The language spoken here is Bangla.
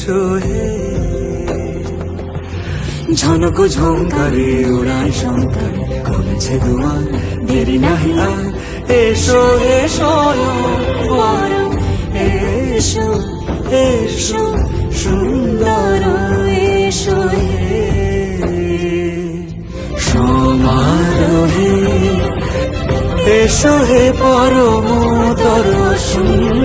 এসো হে ঝনক ঝঙ্কারে উড়ায় শঙ্কারে খুলেছে দুয়ার দেরি নাহি আর এসো এসো বরং এসো এসো সুন্দর এসো হে সমারোহে এসো হে পরমতর সুন্দর